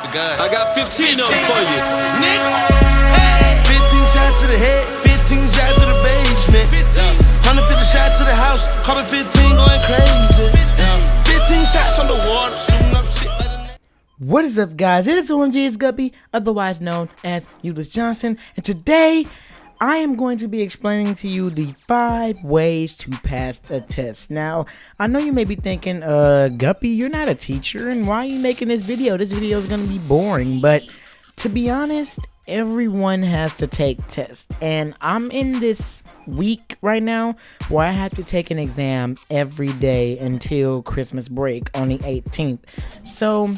forgot. I got 15 up for you, nigga. Hey. 15 shots to the head, 15 shots to the basement. 150 shots to the house, call it 15 going crazy. 15 shots on the water, shooting up shit like a... What is up, guys? It is OMG's Guppy, otherwise known as Ulysses Johnson, and today I am going to be explaining to you the 5 ways to pass a test. Now, I know you may be thinking, Guppy, you're not a teacher, and why are you making this video? This video is going to be boring, but to be honest, everyone has to take tests, and I'm in this week right now where I have to take an exam every day until Christmas break on the 18th. So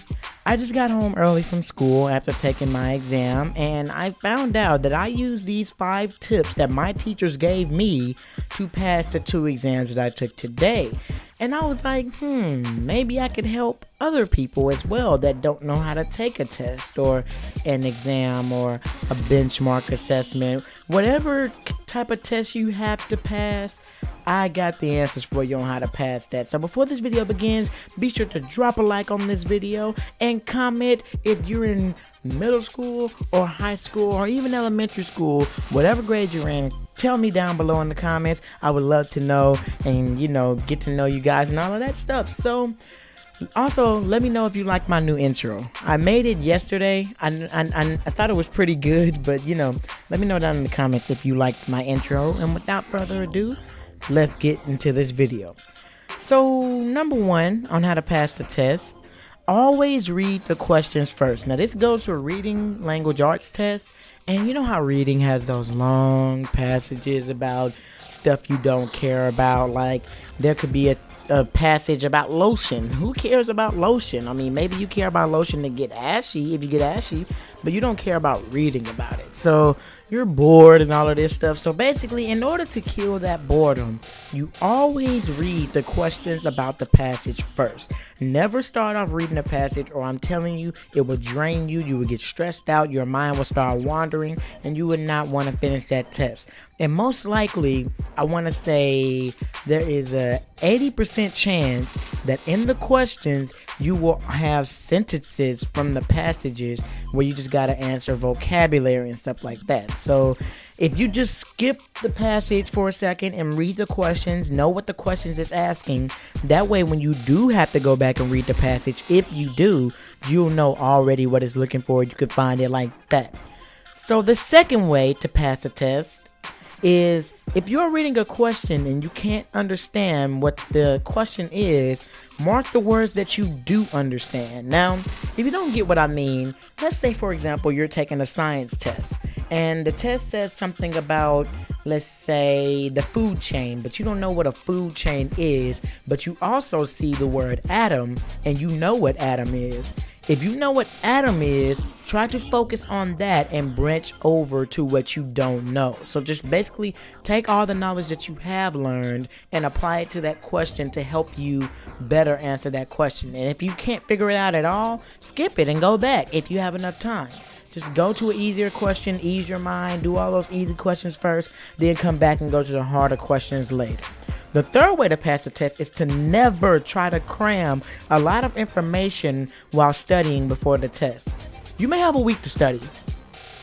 I just got home early from school after taking my exam, and I found out that I used these 5 tips that my teachers gave me to pass the 2 exams that I took today. And I was like, maybe I could help other people as well that don't know how to take a test or an exam or a benchmark assessment. Whatever type of test you have to pass, I got the answers for you on how to pass that. So before this video begins, be sure to drop a like on this video and comment if you're in middle school or high school or even elementary school, whatever grade you're in. Tell me down below in the comments. I would love to know and, get to know you guys and all of that stuff. So also, let me know if you like my new intro. I made it yesterday. I thought it was pretty good, but let me know down in the comments if you liked my intro. And without further ado, let's get into this video. So, number 1 on how to pass the test, always read the questions first. Now, this goes for reading language arts tests. And you know how reading has those long passages about stuff you don't care about. Like, there could be a passage about lotion. Who cares about lotion? I mean, maybe you care about lotion to get ashy if you get ashy, but you don't care about reading about it. So you're bored and all of this stuff. So basically, in order to kill that boredom, you always read the questions about the passage first. Never start off reading a passage, or I'm telling you, it will drain you. You will get stressed out. Your mind will start wandering, and you would not want to finish that test. And most likely, I want to say there is a 80% chance that in the questions, you will have sentences from the passages where you just got to answer vocabulary and stuff like that. So if you just skip the passage for a second and read the questions, know what the questions is asking, that way when you do have to go back and read the passage, if you do, you'll know already what it's looking for. You can find it like that. So the second way to pass a test is if you're reading a question and you can't understand what the question is, mark the words that you do understand. Now, if you don't get what I mean, let's say, for example, you're taking a science test and the test says something about, let's say, the food chain, but you don't know what a food chain is, but you also see the word atom and you know what atom is. If you know what atom is, try to focus on that and branch over to what you don't know. So just basically take all the knowledge that you have learned and apply it to that question to help you better answer that question. And if you can't figure it out at all, skip it and go back if you have enough time. Just go to an easier question, ease your mind, do all those easy questions first, then come back and go to the harder questions later. The third way to pass the test is to never try to cram a lot of information while studying before the test. You may have a week to study.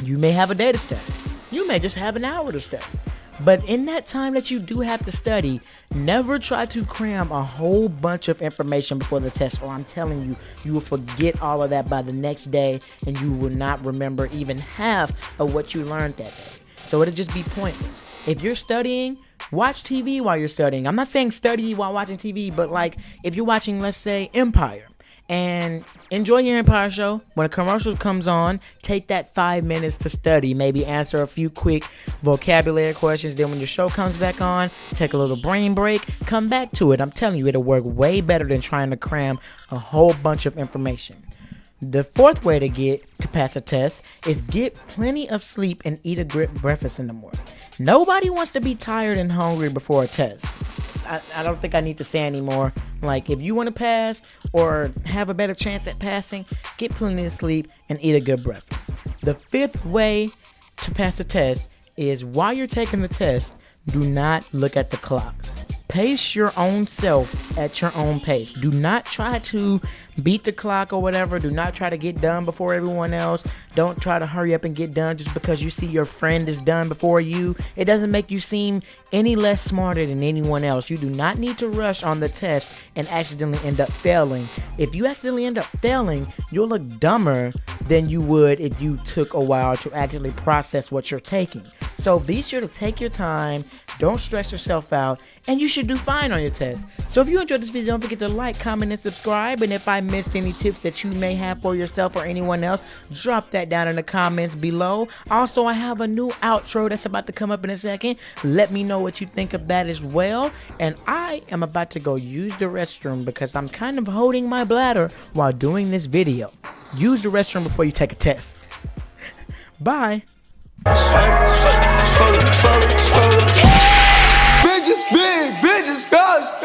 You may have a day to study. You may just have an hour to study. But in that time that you do have to study, never try to cram a whole bunch of information before the test, or I'm telling you, you will forget all of that by the next day and you will not remember even half of what you learned that day. So it'll just be pointless. If you're studying, watch TV while you're studying. I'm not saying study while watching TV, but like if you're watching, let's say, Empire, and enjoy your Empire show. When a commercial comes on, take that 5 minutes to study. Maybe answer a few quick vocabulary questions. Then when your show comes back on, take a little brain break. Come back to it. I'm telling you, it'll work way better than trying to cram a whole bunch of information. The fourth way to pass a test is get plenty of sleep and eat a good breakfast in the morning. Nobody wants to be tired and hungry before a test. I don't think I need to say anymore. Like, if you want to pass or have a better chance at passing, get plenty of sleep and eat a good breakfast. The fifth way to pass a test is while you're taking the test, do not look at the clock. Pace your own self at your own pace. Do not try to beat the clock or whatever. Do not try to get done before everyone else. Don't try to hurry up and get done just because you see your friend is done before you. It doesn't make you seem any less smarter than anyone else. You do not need to rush on the test and accidentally end up failing. If you accidentally end up failing, you'll look dumber than you would if you took a while to actually process what you're taking. So be sure to take your time, don't stress yourself out, and you should do fine on your test. So if you enjoyed this video, don't forget to like, comment, and subscribe. And if I missed any tips that you may have for yourself or anyone else, drop that down in the comments below. Also, I have a new outro that's about to come up in a second. Let me know what you think of that as well. And I am about to go use the restroom because I'm kind of holding my bladder while doing this video. Use the restroom before you take a test. Bye. Bitches big, bitches cuz.